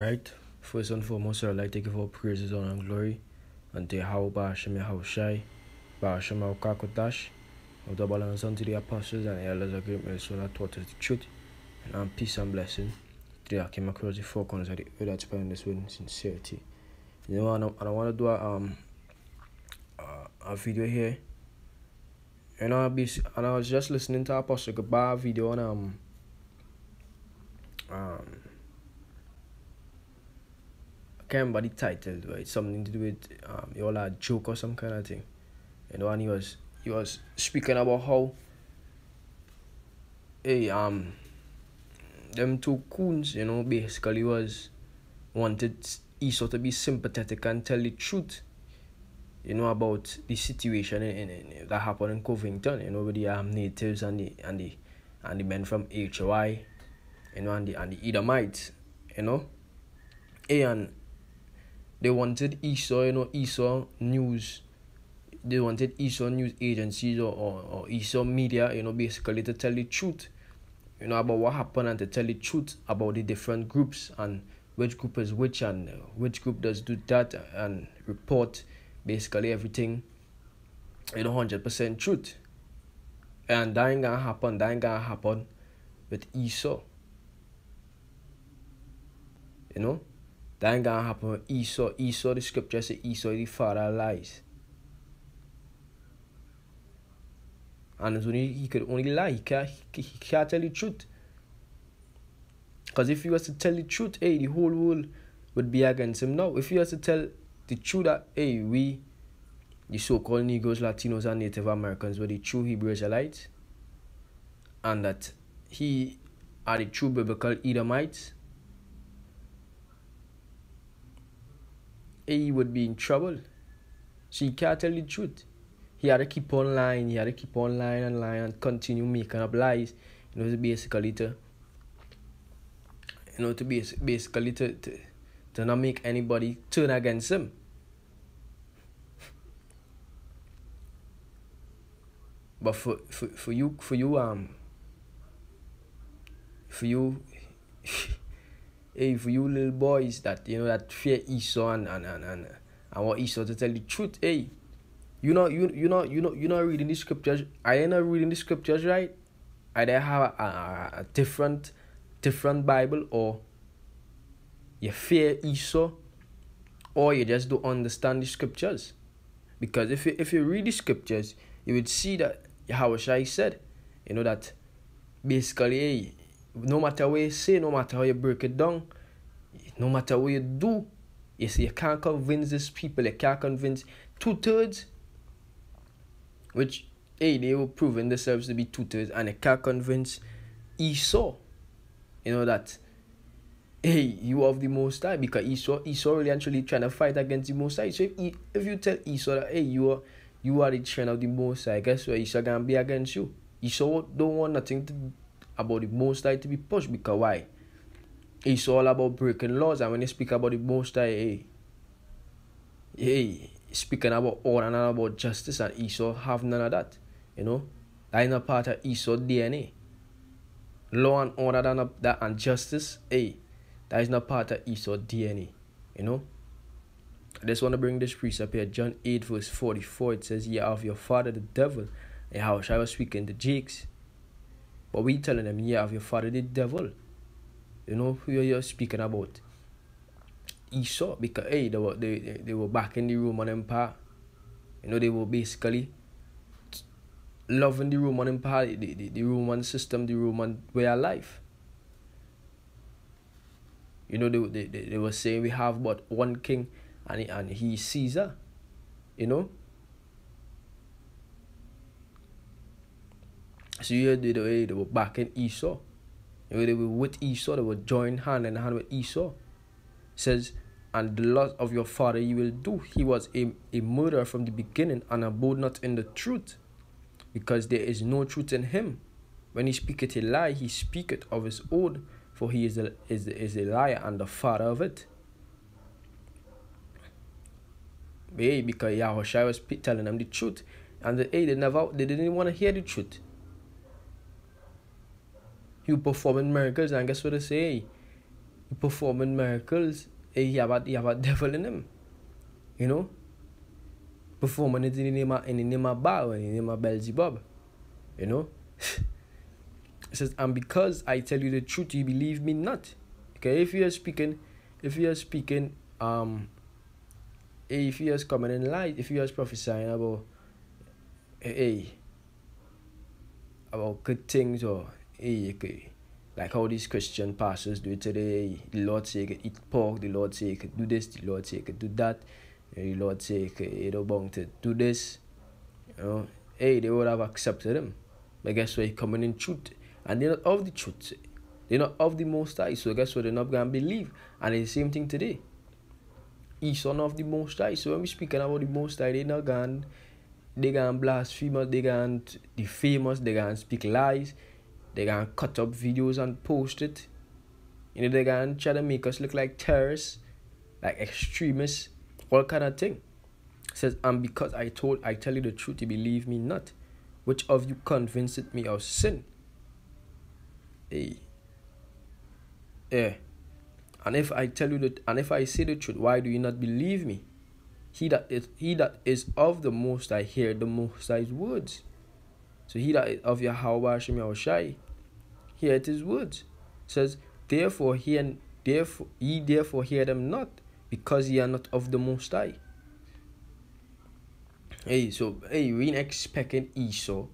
Right? First and foremost, I'd like to give all praises, honor, and glory unto Yahweh Hashem Yahushai, Hashem Kakotash, of the balance unto the apostles and elders of great men, so that taught us the truth, and peace and blessing. Today I came across the four corners of the earth that spreading this with sincerity. You know, and I want to do a video here. And I was just listening to Apostle Gaba video on I can't remember the title, but it's something to do with all that joke or some kind of thing. You know, and he was speaking about how them two coons, you know, basically wanted Esau to be sympathetic and tell the truth, you know, about the situation that happened in Covington, you know, with the natives and the men from HY, you know, and the Edomites, you know. And they wanted Esau, you know, they wanted Esau news agencies or Esau media, you know, basically to tell the truth, you know, about what happened and to tell the truth about the different groups and which group is which and which group does do that and report basically everything, you know, 100% truth. And that ain't gonna happen with Esau. You know? That ain't gonna happen with Esau. Esau, the scripture says Esau is the father of lies. And it's only, he could only lie. He can't tell the truth. Because if he was to tell the truth, the whole world would be against him now. If he was to tell the truth that, we, the so-called Negroes, Latinos, and Native Americans, were the true Hebrew Israelites, and that he are the true biblical Edomites, he would be in trouble. So he can't tell the truth. He had to keep on lying. He had to keep on lying and continue making up lies. You know, basically to not make anybody turn against him. But for you little boys that, you know, that fear Esau and want Esau to tell the truth, you're not reading the scriptures. I ain't not reading the scriptures right. Either have a different Bible, or you fear Esau, or you just don't understand the scriptures. Because if you read the scriptures, you would see that Yahushua said, you know, that basically, no matter what you say, no matter how you break it down, no matter what you do, you see, you can't convince these people. You can't convince 2/3, which they were proving themselves to be 2/3, and you can't convince Esau, you know, that you of the Most High, because Esau really actually trying to fight against the Most High. So if you tell Esau that you are the friend of the Most High, guess what? Esau gonna be against you. Esau don't want nothing about the Most High to be pushed, because why? It's all about breaking laws, and when you speak about the Most High, speaking about order and about justice, and Esau have none of that. You know, that is not part of Esau's DNA. Law and order and justice, that is not part of Esau's DNA. You know, I just want to bring this precept here. John 8 verse 44. It says, "Ye are of your father the devil." And how I was speaking to Jakes, but we telling them, "Ye are of your father the devil." You know who you're speaking about? Esau, because they were back in the Roman Empire. You know, they were basically loving the Roman Empire, the Roman system, the Roman way of life. You know, they were saying we have but one king, and he's Caesar. You know. So they were back in Esau. You know, they were with Esau. They were joined hand in hand with Esau. It says, "And the lust of your father you will do. He was a murderer from the beginning, and abode not in the truth, because there is no truth in him. When he speaketh a lie, he speaketh of his own, for he is a liar and the father of it." Because Yahushua was telling them the truth, and they didn't want to hear the truth. He was performing miracles, and guess what they say? he performing miracles. He have a devil in him. You know? Performing it in the name of Baal, in the name of Beelzebub. You know? It says, and because I tell you the truth, you believe me not. Okay, if you are speaking, if you are coming in light, if you are prophesying about about good things, or like how these Christian pastors do it today. The Lord say you could eat pork, the Lord say you could do this, the Lord say you could do that, the Lord say you don't want to do this. You know, they would have accepted him. But guess what? He coming in truth. And they're not of the truth. They're not of the Most High. So guess what? They're not going to believe. And it's the same thing today. Esau not of the Most High. So when we're speaking about the Most High, they're not going to blaspheme us, they're going to defame us, they're going to speak lies, they're going to cut up videos and post it. You know, they're going to try to make us look like terrorists, like extremists, all kind of thing. It says, and because I tell you the truth, you believe me not. Which of you convinced me of sin? Yeah. And if I tell you that, and if I say the truth, why do you not believe me? He that is of the Most High hear the Most High's words. So he that is of Yahweh Hashem Yahushai hear his words. It says, therefore hear them not, because ye are not of the Most High. We ain't expecting Esau.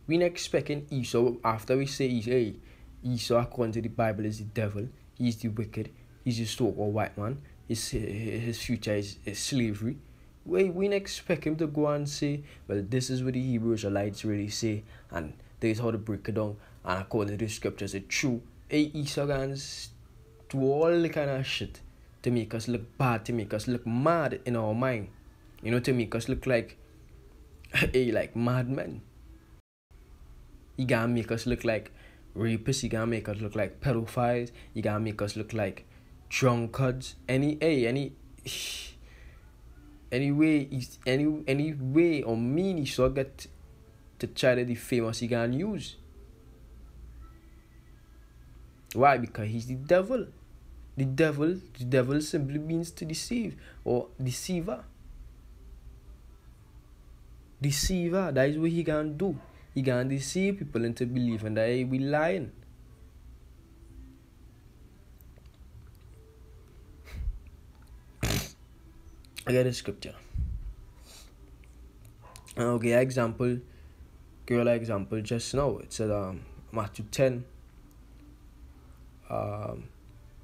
We ain't expecting Esau after we say Esau according to the Bible is the devil. He's the wicked. He's a so-called white man. His future is slavery. We ain't expect him to go and say, well, this is what the Hebrew Israelites really say, and this is how to break it down, and according to the scriptures, it's true. Esau guys do all the kind of shit to make us look bad, to make us look mad in our mind. You know, to make us look like like madmen. He gonna make us look like rapists. He gonna make us look like pedophiles. He gonna make us look like drunkards. Any way or mean he so get to try to defame us, he gonna use. Why? Because he's the devil. The devil simply means to deceive or deceiver. Deceiver, that is what he can do. He can deceive people into believing that he be lying. I get a scripture. Okay, example just now. It said Matthew 10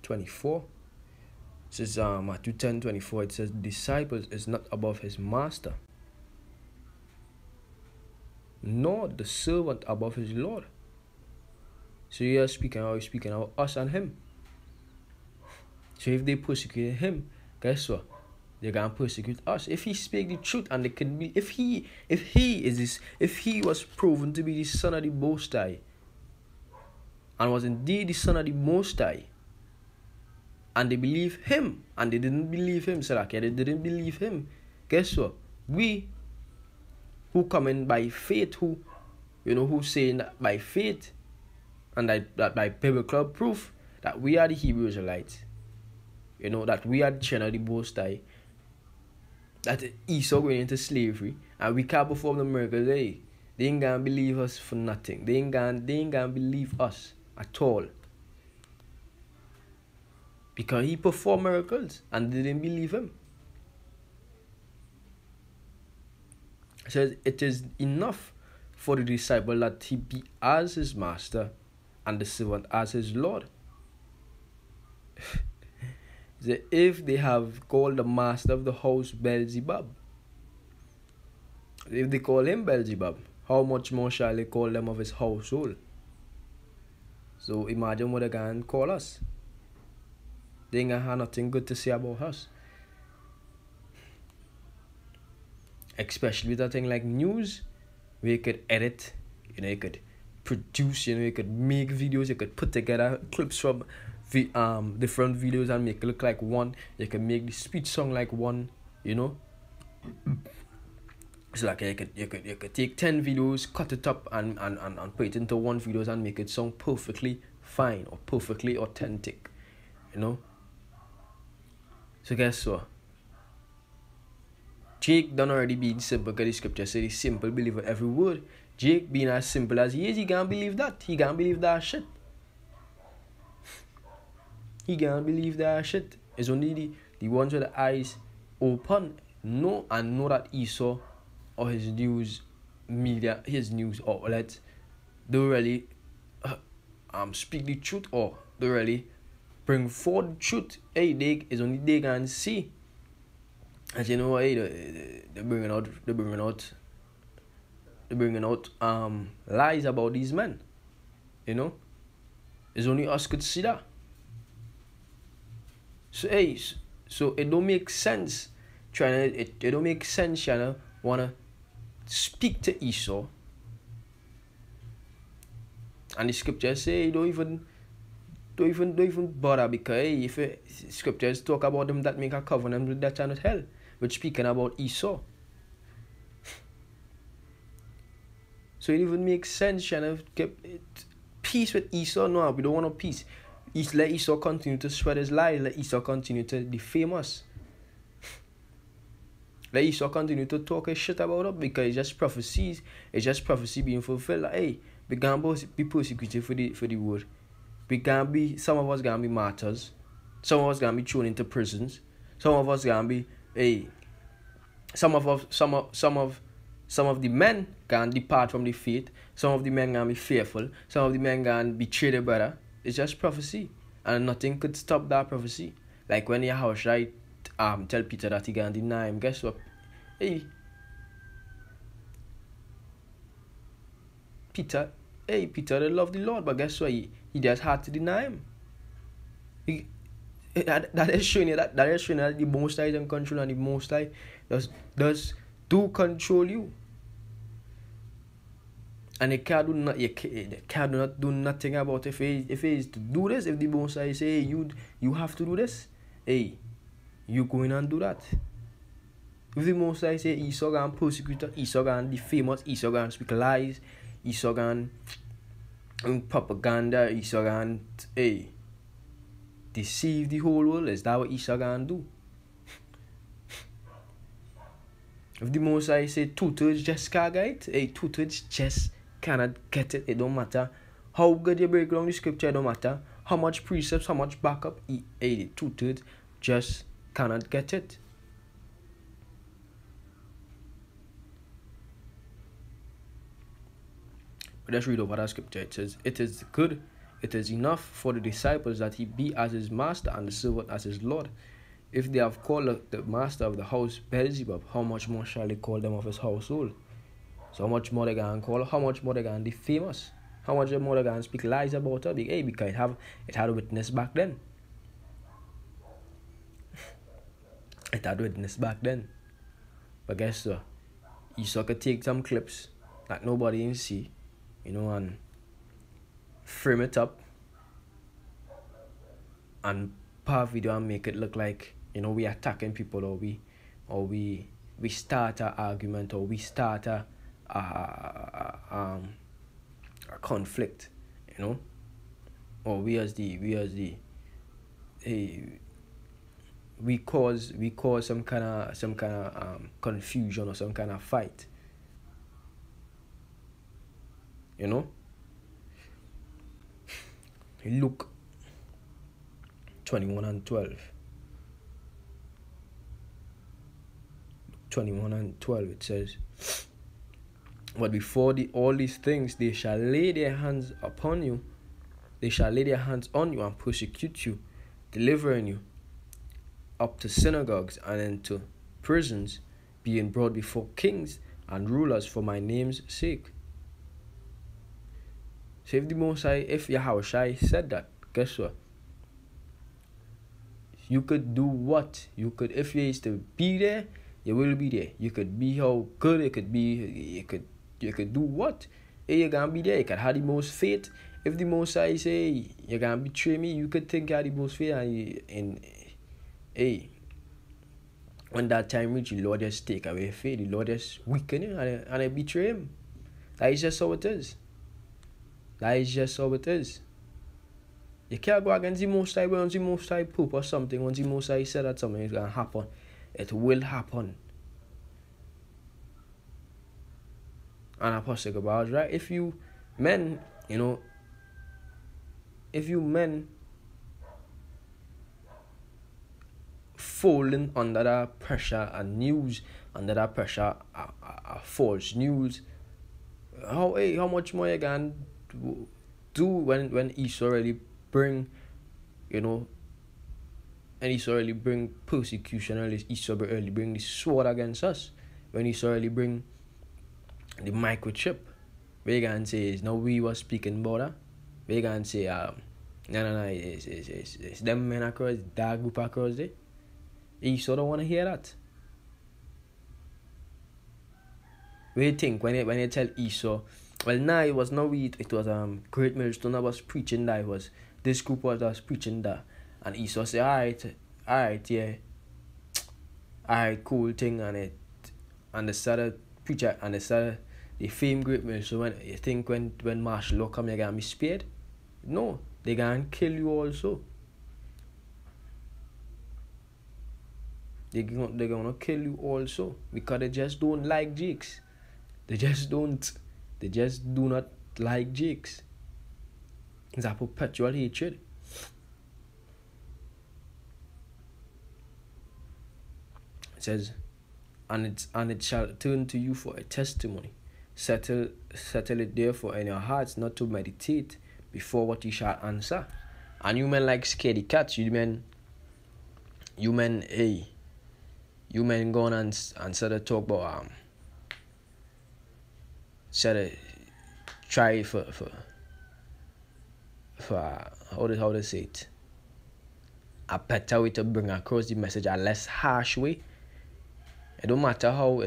24. It says Matthew 10:24. It says, disciples is not above his master, nor the servant above his Lord. So you are speaking about us and him. So if they persecuted him, guess what? They're gonna persecute us. If he speak the truth, and they can be, if he was proven to be the Son of the Most High, and was indeed the Son of the Most High, and they believe him, and they didn't believe him, so okay, they didn't believe him. Guess what? We who come in by faith, who saying that by faith, and that by biblical proof that we are the Hebrew Israelites, that we are the children of the Most High, that Esau going into slavery, and we can't perform the miracles. They ain't gonna believe us for nothing. They ain't gonna believe us at all, because he performed miracles and they didn't believe him. It says it is enough for the disciple that he be as his master and the servant as his Lord. If they have called the master of the house Beelzebub, if they call him Beelzebub, how much more shall they call them of his household? So imagine what they can call us. They ain't gonna have nothing good to say about us. Especially with a thing like news, where you could edit, you could produce, you could make videos, you could put together clips from different videos and make it look like one. You can make the speech sound like one, It's like you could take 10 videos, cut it up and put it into one video and make it sound perfectly fine or perfectly authentic. You know? So guess what? Jake done already being simple because the scripture says he's simple, believe every word. Jake being as simple as he is, he can't believe that. He can't believe that shit. He can't believe that shit. It's only the ones with the eyes open know that Esau or his news media, his news outlets don't really speak the truth or don't really bring forward the truth. Hey, it's only they can see. As you know, hey, they're bringing out lies about these men. You know, it's only us could see that. So hey, so it don't make sense it don't make sense, wanna speak to Esau. And the scriptures say don't even bother because hey, if scriptures talk about them that make a covenant with that channel hell, but speaking about Esau. So it even makes sense, get peace with Esau. No, we don't want no peace. Let Esau continue to spread his lies. Let Esau continue to defame us. Let Esau continue to talk his shit about us because it's just prophecies. It's just prophecy being fulfilled. Like, hey, we can't be persecuted for the word. Some of us gonna be martyrs. Some of us gonna be thrown into prisons. Some of us gonna be some of the men can depart from the faith. Some of the men gonna be fearful. Some of the men gonna betray their brother. It's just prophecy, and nothing could stop that prophecy. Like when Yahushua tell Peter that he gonna deny him. Guess what? Hey, Peter, they love the Lord, but guess what? He just had to deny him. That is showing you that the Most High is in control, and the Most High does control you. And they can't do nothing about it. If he is to do this, if the Most High say you have to do this, hey, you go in and do that. If the Most High say Esau gonna persecute us, Esau gonna defame us, Esau gonna speak lies, Esau gonna propaganda, Esau gonna deceive the whole world, is that what Esau gonna do? If the Most High say 2/3 just can't get it, 2/3 just cannot get it. It don't matter how good you break down the scripture. It don't matter how much precepts, how much backup. 2/3 just cannot get it. But let's read over that scripture. It says, "It is good, it is enough for the disciples that he be as his master and the servant as his Lord. If they have called the master of the house Beelzebub, how much more shall they call them of his household?" So how much more they gonna call? How much more they gonna defame us? How much more they gonna speak lies about us? Because it had a witness back then. It had a witness back then. But guess what? Esau could take some clips that nobody can see, and frame it up and part video and make it look like we attacking people, or we start an argument, or we start a conflict, or we cause some kind of confusion or some kind of fight, Luke 21:12. 21:12, it says, "But before all these things, they shall lay their hands upon you. They shall lay their hands on you and persecute you, delivering you up to synagogues and into prisons, being brought before kings and rulers for my name's sake." So if the Most High, if Yahushua said that, guess what? You could do what? You could, if you used to be there, you will be there. You could be how good it could be. You could do what? You're gonna be there. You could have the most faith. If the Most High say you're gonna betray me, you could think you have the most faith, and when that time reaches, the Lord just take away faith. The Lord just weaken him and I betray him. That is just how it is. That is just how it is. You can't go against the Most High. Once the Most High poop or something, once the Most High said that something is going to happen, it will happen. And Apostle about right? If you men, if you men falling under that pressure and news, under that pressure, false news, how much more you can do when Esau really bring, and Esau really bring persecution, or Esau really bring the sword against us, when Esau really bring the microchip, we can say it's no we was speaking about that. We can say no, it's them men across that group across there. Esau don't want to hear that. What do you think when you tell Esau? Well, now it was no we. It was Great Millstone that was preaching that. It was this group was preaching that, and Esau said, all right, yeah, all right, cool thing, and they started preacher and they started defame Great Millstone. When you think when martial law come, you're gonna be spared? No, they gonna kill you also. They're gonna kill you also because they just don't like Jakes. They just do not like Jakes. It's a perpetual hatred. It says, and it shall turn to you for a testimony. Settle it therefore in your hearts, not to meditate before what you shall answer. And you men like scaredy cats, you men go on and sort of talk about sort of try for how to say it, a better way to bring across the message, a less harsh way. It don't matter how you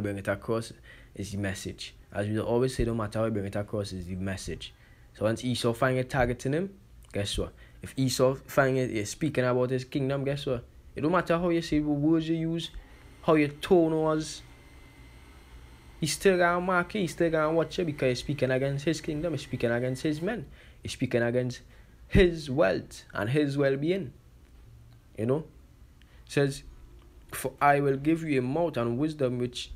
bring it across, is the message. As we always say, don't matter how you bring it across, is the message. So once Esau find it targeting him, guess what? If Esau find it speaking about his kingdom, guess what? It don't matter how you say, the words you use, how your tone was, he's still gonna mark you, he's still gonna watch you, because he's speaking against his kingdom, he's speaking against his men, he's speaking against his wealth and his well-being. It says, for I will give you a mouth and wisdom which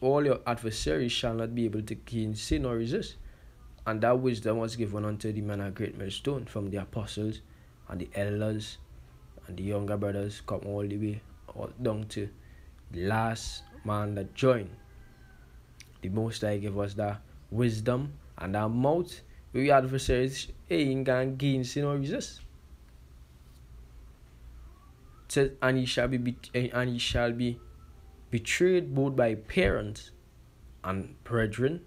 all your adversaries shall not be able to gainsay nor resist. And that wisdom was given unto the men of Great Millstone, from the apostles and the elders and the younger brothers, come all the way down to the last man that joined. The Most High gave us that wisdom and that mouth. We adversaries ain't gonna gainsay nor resist. It says, and he shall be betrayed both by parents and brethren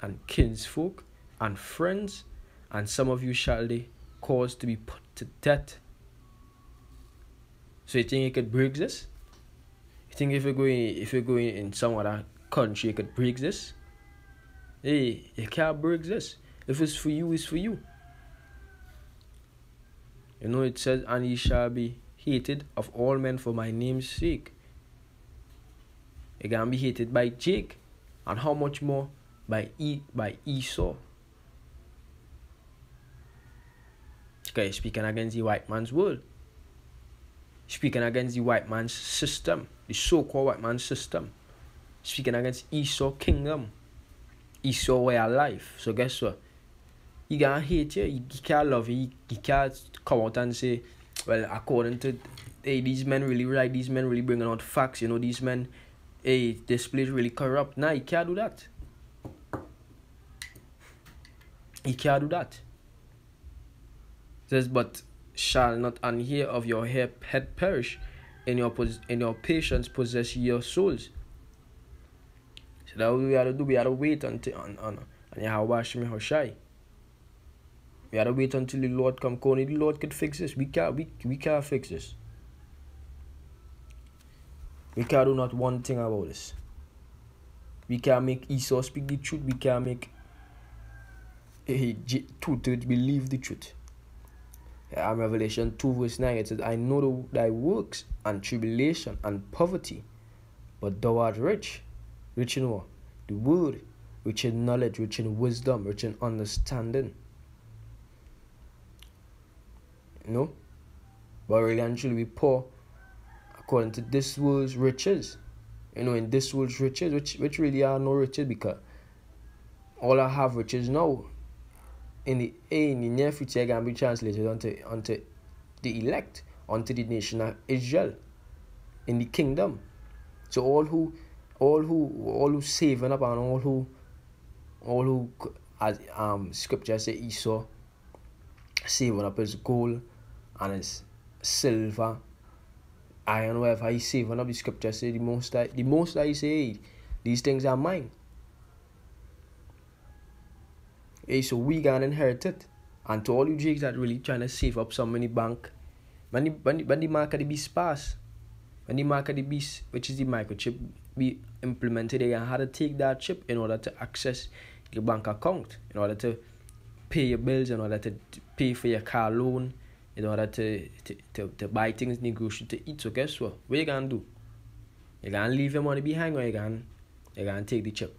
and kinsfolk and friends, and some of you shall they cause to be put to death. So you think you could break this? You think if you're going in some other country, you could break this? Hey, you can't break this. If it's for you, it's for you. It says, and he shall be hated of all men for my name's sake. You're gonna be hated by Jake, and how much more by Esau? Because he's speaking against the white man's world. Speaking against the white man's system, the so-called white man's system. Speaking against Esau kingdom, Esau way of life. So guess what? He gonna hate you. He can't love you. He can't come out and say, well, according to these men really right, these men really bringing out facts. These men, this place really corrupt. Nah, he can't do that. He can't do that. It says, but shall not an hair of your head perish, in your patience possess your souls. So that we have to do. We have to wait until on Yahweh Shem Hoshai. We have to wait until the Lord come. Only the Lord could fix this. We can't fix this. We can't do not one thing about this. We can't make Esau speak the truth. We can't make two-thirds believe the truth. Revelation 2 verse 9, it says, I know thy works and tribulation and poverty, but thou art rich. Rich in what? The word. rich in knowledge, rich in wisdom, rich in understanding. You know? But really and truly we poor according to this world's riches. You know, in this world's riches, which really are no riches, because all I have riches now in the near future can be translated onto the elect, onto the nation of Israel, in the kingdom. So all who saving up, and all who as scripture say, Esau saving up his gold and his silver, iron, whatever he's saving up, the scripture say the most I say, hey, these things are mine. Hey, so we gonna inherit it. And to all you jigs that really trying to save up some money bank, when the mark of the beast pass, when the mark of the beast, which is the microchip, be implemented, they have to take that chip in order to access your bank account, in order to pay your bills, in order to pay for your car loan, in order to buy things, negotiate, to eat. So guess what you gonna do? You gonna leave your money behind, or you gonna take the chip?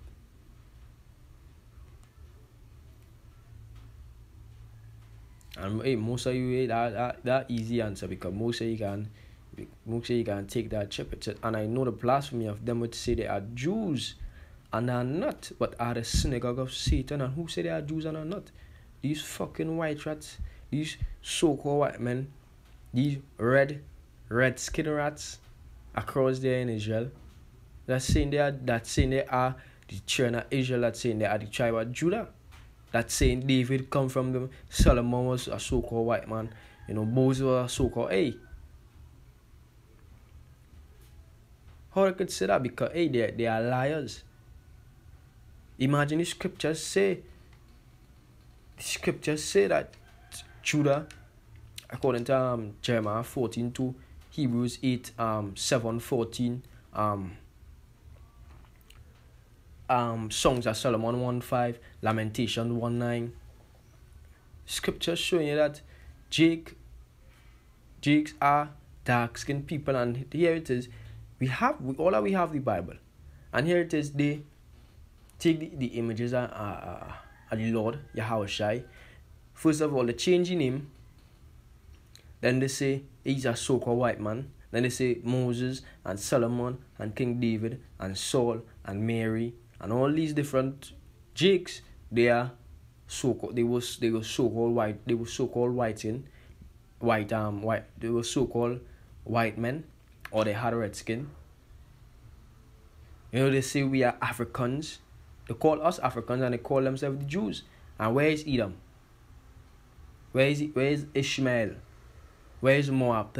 And hey, most of you, that easy answer, because most of you can take that chip. And I know the blasphemy of them would say they are Jews and are not, but are the synagogue of Satan. And who say they are Jews and are not? These fucking white rats, these so-called white men, these red skin rats across there in Israel, that's saying they are the children of Israel, that's saying they are the tribe of Judah. That's saying David come from them, Solomon was a so-called white man, you know, Moses was a so-called, hey. How I could say that? Because, hey, they are liars. Imagine the scriptures say that Judah, according to Jeremiah 14:2, Hebrews 8, 7:14, Songs of Solomon 1:5, Lamentation 1:9. Scriptures showing you that Jakes are dark-skinned people, and here it is. We have the Bible, and here it is. They take the images of the Lord Yahushua. First of all, they change his name. Then they say he's a so-called white man. Then they say Moses and Solomon and King David and Saul and Mary. And all these different Jakes, they are so-called. They were so-called white. They were so-called white. They were so-called white men, or they had red skin. You know, they say we are Africans. They call us Africans, and they call themselves the Jews. And where is Edom? Where is Ishmael? Where is Moab?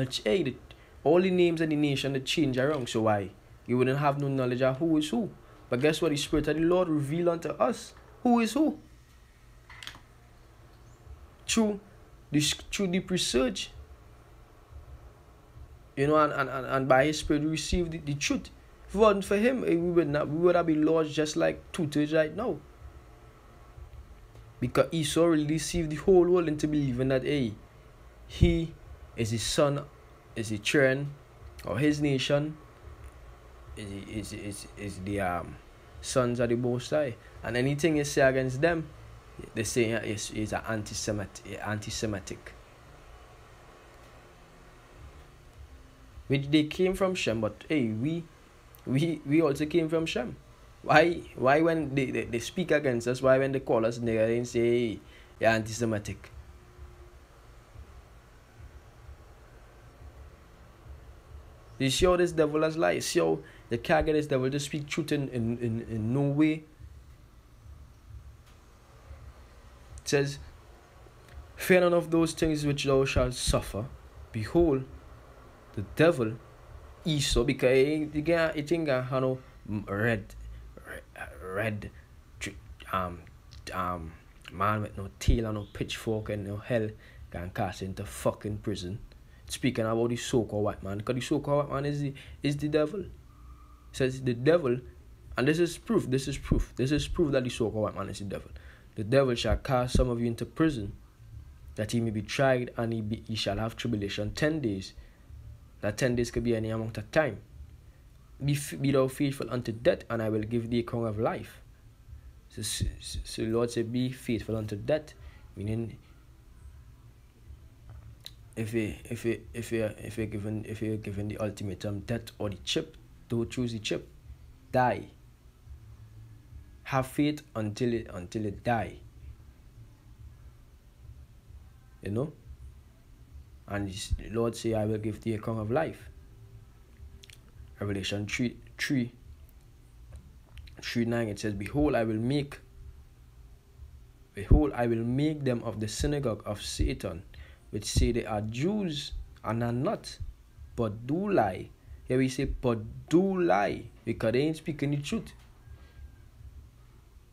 All the names of the nation that change around. So why? You wouldn't have no knowledge of who is who. But guess what? The Spirit of the Lord revealed unto us who is who. Through deep research. You know, and by His Spirit we received the truth. If it wasn't for Him, we would have been lost just like two-thirds right now. Because Esau really deceived the whole world into believing that, hey, he is his son, is the children, or his nation is the sons of the Most High. And anything you say against them, they say is anti-Semitic. Which they came from Shem, but hey, we also came from Shem. Why when they speak against us, why when they call us nigger, they say, hey, you're anti-Semitic? You see how this devil has lied? See how you can't get this devil to speak truth in no way? It says, fear none of those things which thou shalt suffer. Behold, the devil, Esau, because he think no red man with no tail and no pitchfork and no hell can cast into fucking prison. Speaking about the so-called white man, because the so-called white man is the devil. It says the devil, and this is proof that the so-called white man is the devil. The devil shall cast some of you into prison, that he may be tried, and he shall have tribulation 10 days. That 10 days could be any amount of time. Be thou faithful unto death, and I will give thee a crown of life. So the Lord said, be faithful unto death, meaning if you're given the ultimatum, death or the chip, don't choose the chip. Die. Have faith until it die. You know? And the Lord say, I will give thee a crown of life. Revelation 3:9, it says, Behold, I will make them of the synagogue of Satan, which say they are Jews and are not, but do lie. Here we say, but do lie, because they ain't speaking the truth.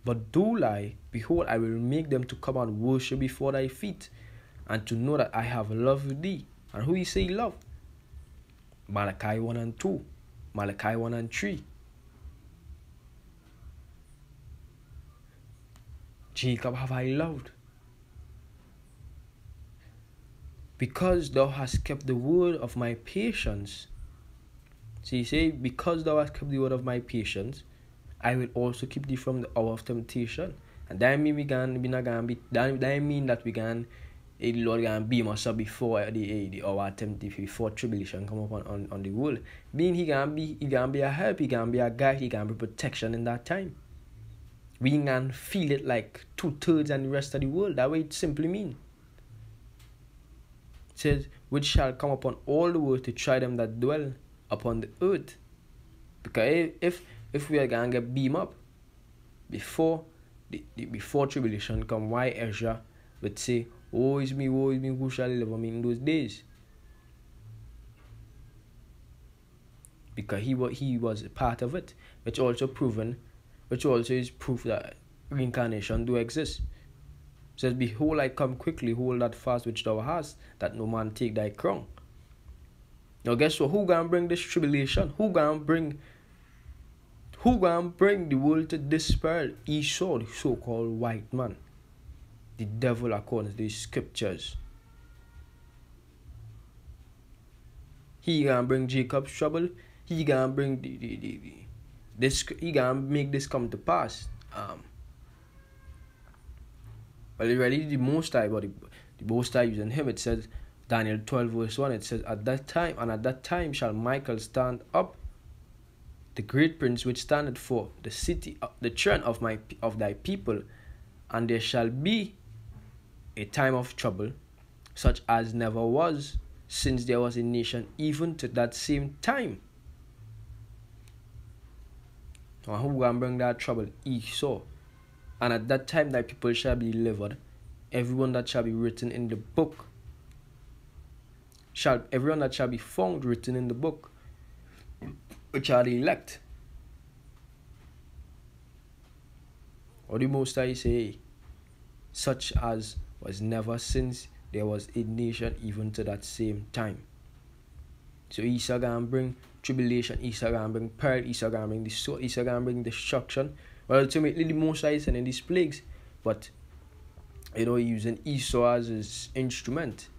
But do lie. Behold, I will make them to come and worship before thy feet, and to know that I have loved thee. And who he say he love? Malachi 1 and 2. Malachi 1 and 3. Jacob have I loved, because thou hast kept the word of my patience. So he say, because thou hast kept the word of my patience, I will also keep thee from the hour of temptation. And that mean that mean that we can, the Lord can beam us up before the hour of temptation, before tribulation come up on the world. Being he can be a help, he can be a guide, he can be protection in that time. We can feel it like 2/3 and the rest of the world. That way it simply mean. It says, which shall come upon all the world to try them that dwell upon the earth. Because if we are gonna get beamed up before before tribulation come, why Ezra would say, woe is me, who shall deliver me in those days? Because he was a part of it, which also is proof that reincarnation do exist. It says, behold, I come quickly, hold that fast which thou hast, that no man take thy crown. Now guess what? Who gonna bring this tribulation? Who gonna bring the world to despair? Esau, the so-called white man, the devil according to the scriptures. He gonna bring Jacob's trouble. He gonna bring he gonna make this come to pass. Well, really the Most High, but the Most High using him. It says, Daniel 12 verse 1, it says, at that time shall Michael stand up, the great prince which standeth for the city, the throne of thy people, and there shall be a time of trouble, such as never was since there was a nation, even to that same time. And who will bring that trouble? Esau. And at that time thy people shall be delivered, everyone that shall be written in the book, everyone that shall be found written in the book, which are the elect. Or the Most High say, such as was never since there was a nation, even to that same time. So Esau gonna bring tribulation, Esau gonna bring peril, Esau gonna bring Esau gonna bring destruction. Well, ultimately the Most High is sending these plagues, but using Esau as his instrument,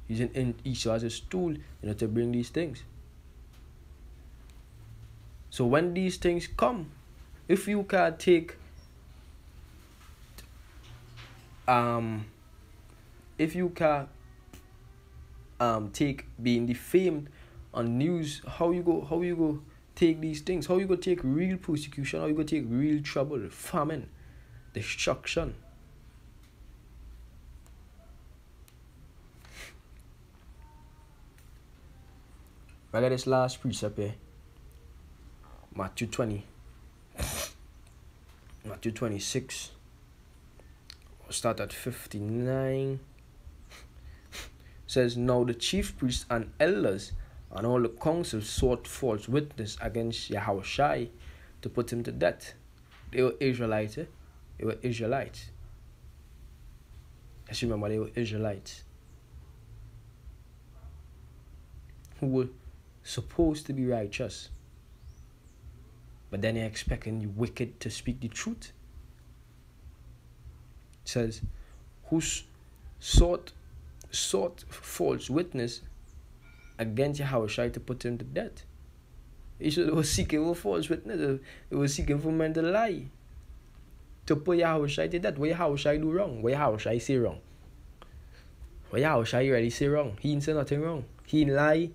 using Esau as his tool, to bring these things. So when these things come, if you can take take being defamed on news, how you go take these things? How you go take real persecution? How you go take real trouble, famine, destruction? I got this last precept here. Matthew 26. We'll start at 59. Says, now the chief priests and elders and all the council sought false witness against Yahushua to put him to death. They were Israelites. They were Israelites. Just remember, they were Israelites who were supposed to be righteous, but then they're expecting the wicked to speak the truth. It says, who sought false witness against Yahushua to put him to death. They were seeking for false witness. They were seeking for men to lie. to put Yahushua to that. What Yahushua do wrong? What Yahushua say wrong? What Yahushua really say wrong? He didn't say nothing wrong. He didn't lie.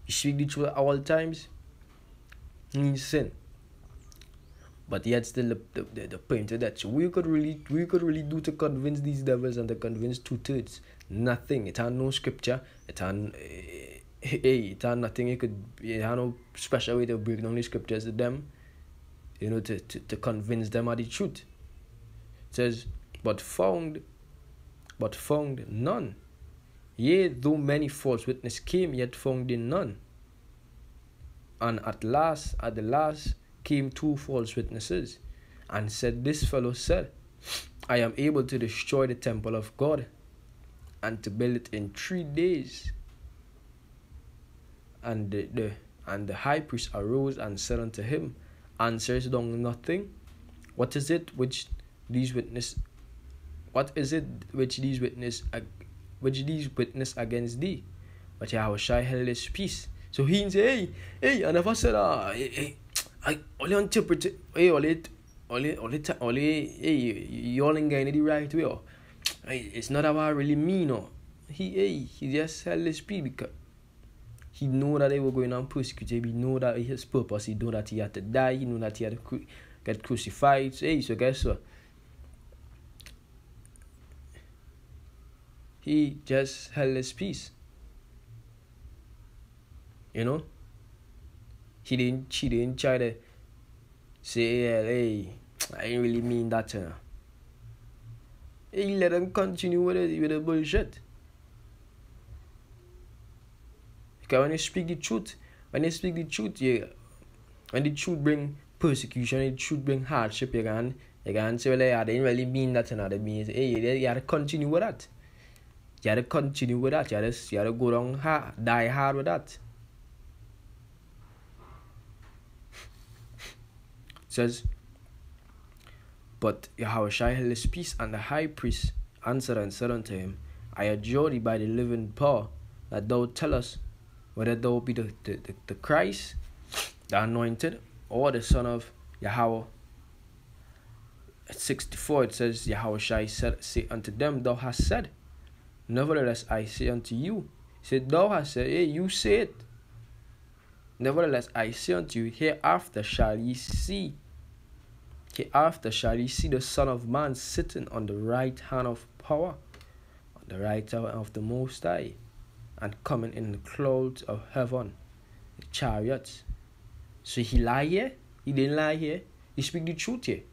He speak the truth at all times. He didn't sin. But yet still the point of that. So we could really do to convince these devils and to convince 2/3? Nothing. It had no scripture. It had nothing. It had no special way to break down the scriptures to them. To convince them of the truth. It says, but found none. Yea, though many false witnesses came, yet found they none. And at the last came 2 false witnesses, and said, this fellow said, I am able to destroy the temple of God, and to build it in 3 days. And the high priest arose and said unto him, answers thou nothing? What is it which these witness against thee? But Yahushua held his peace. So he didn't say, hey, I never said I only interpret it, hey, you all ain't getting it the right way. Or, it's not how I really mean. Or he just held his peace because he knew that they were going on persecuted. He knew that his purpose. He knew that he had to die. He knew that he had to get crucified. So guess what? He just held his peace. He didn't try to say, hey, I didn't really mean that. He let them continue with the bullshit. Because when you speak the truth, when the truth bring persecution, the truth bring hardship, you can say, well, I didn't really mean that. That means, hey, you have to continue with that. You have to continue with that. You have to go down hard, die hard with that. It says, but Yahushua held his peace, and the high priest answered and said unto him, I adjure thee by the living power, that thou tell us whether thou be the Christ, the anointed, or the Son of Yahweh. At 64 it says, Yahushua say unto them, thou hast said. Nevertheless I say unto you. He said, thou hast said, hey, you say it. Nevertheless I say unto you, hereafter shall ye see the Son of Man sitting on the right hand of power, on the right hand of the Most High, and coming in the clouds of heaven, the chariots. So he lied here? He didn't lie here. He speak the truth here.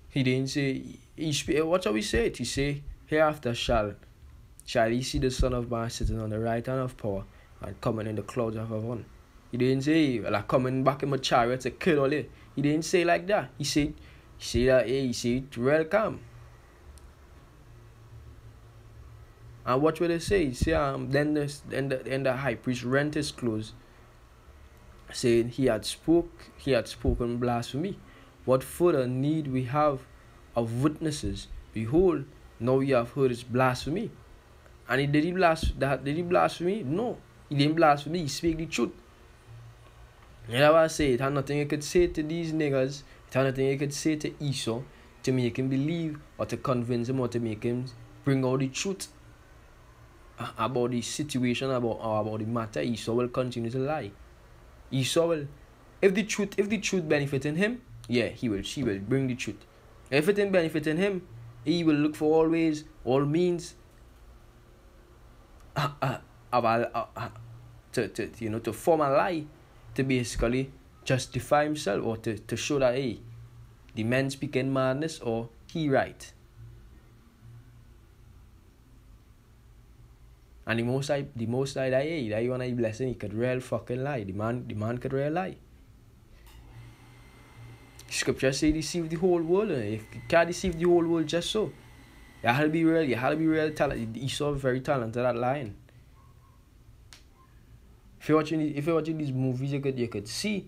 He didn't say, what shall we say it? He say, hereafter shall ye see the Son of Man sitting on the right hand of power, and coming in the clouds of heaven. He didn't say, like, coming back in my chariot to kill all it. He didn't say like that. He said welcome. And what will they say? He say, then the high priest rent his clothes, saying he had spoken blasphemy. What further need we have of witnesses? Behold, now you have heard his blasphemy. And did he blaspheme? No, he didn't blaspheme. He speak the truth. You know what I say? It had nothing you could say to these niggas. It had nothing you could say to Esau to make him believe, or to convince him, or to make him bring out the truth about the situation, about the matter. Esau will continue to lie. Esau will, if the truth benefiting him, yeah, she will bring the truth. If it ain't benefiting him, he will look for all means to form a lie, to basically justify himself, or to show that, hey, the man speaking madness, or he right. And the most I that, hey, that you want a blessing, he could real fucking lie. The man could real lie. Scripture say deceive the whole world. If you can't deceive the whole world just so, you have to be real talented. Esau very talented at lying. If you're watching these movies, you could see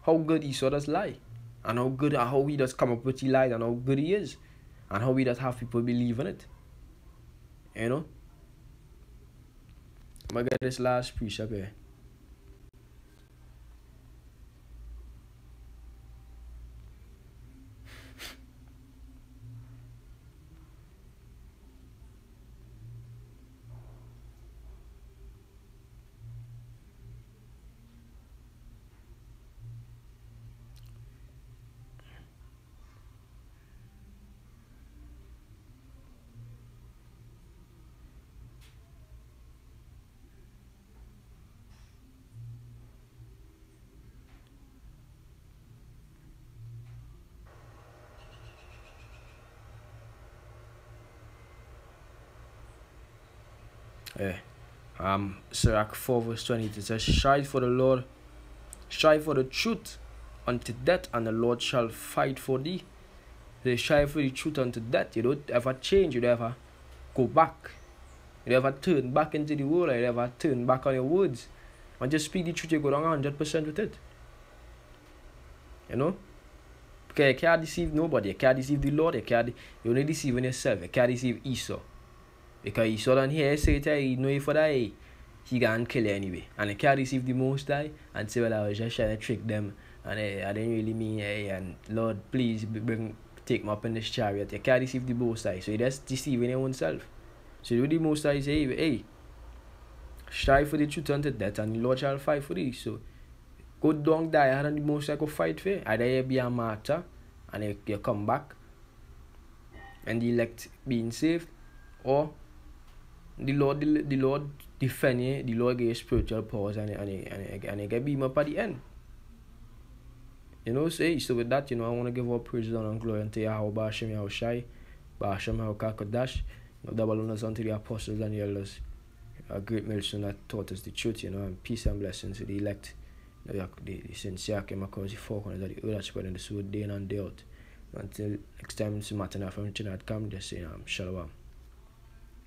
how good Esau does lie, and how he does come up with the lies, and how good he is, and how he does have people believe in it. I'm gonna get this last precept here. Yeah. Sirach 4 verse 20, it says, strive for the Lord, strive for the truth unto death, and the Lord shall fight for thee. They strive for the truth unto death. You don't ever change, you don't ever go back. You don't ever turn back into the world, you don't ever turn back on your words. And just speak the truth, you go down 100% with it. You know? Because you can't deceive nobody. You can't deceive the Lord. You're only deceiving yourself. You can't deceive Esau. Because Esau don't hear you say it, he know you for that, he can kill you anyway. And you can't deceive the Most High and say, well, I was just trying to trick them, and I didn't really mean, and Lord, please take me up in this chariot. You can't deceive the Most High. So you're just deceiving your own self. So do the Most High say, hey, strive for the truth unto death, and the Lord shall fight for thee. So go down die, and the Most High go fight for you. Either you be a martyr and you come back and the elect being saved, or the Lord defend you, the Lord give you spiritual powers, and you get beam up at the end. You know, so with that, you know, I want to give all praise and glory unto Yahweh Hashem Yahushai, Hashem Yahukakodash, double honors unto the apostles and the elders, a great millstone that taught us the truth, you know, and peace and blessings to the elect, the sincere came across the four corners of the earth that spreading the sword day in and day out. Until next time, it's a matter from Trinidad, come just say, Shalom.